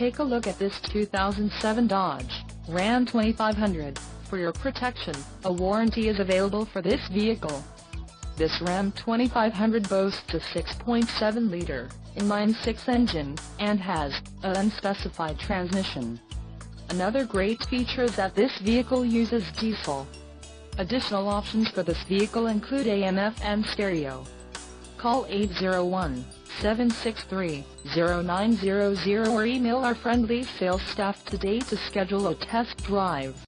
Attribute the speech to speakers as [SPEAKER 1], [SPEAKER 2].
[SPEAKER 1] take a look at this 2007 Dodge Ram 2500. For your protection, a warranty is available for this vehicle. This Ram 2500 boasts a 6.7-liter inline-six engine, and has an unspecified transmission. Another great feature is that this vehicle uses diesel. Additional options for this vehicle include AM/FM stereo. Call 801-763-0900 or email our friendly sales staff today to schedule a test drive.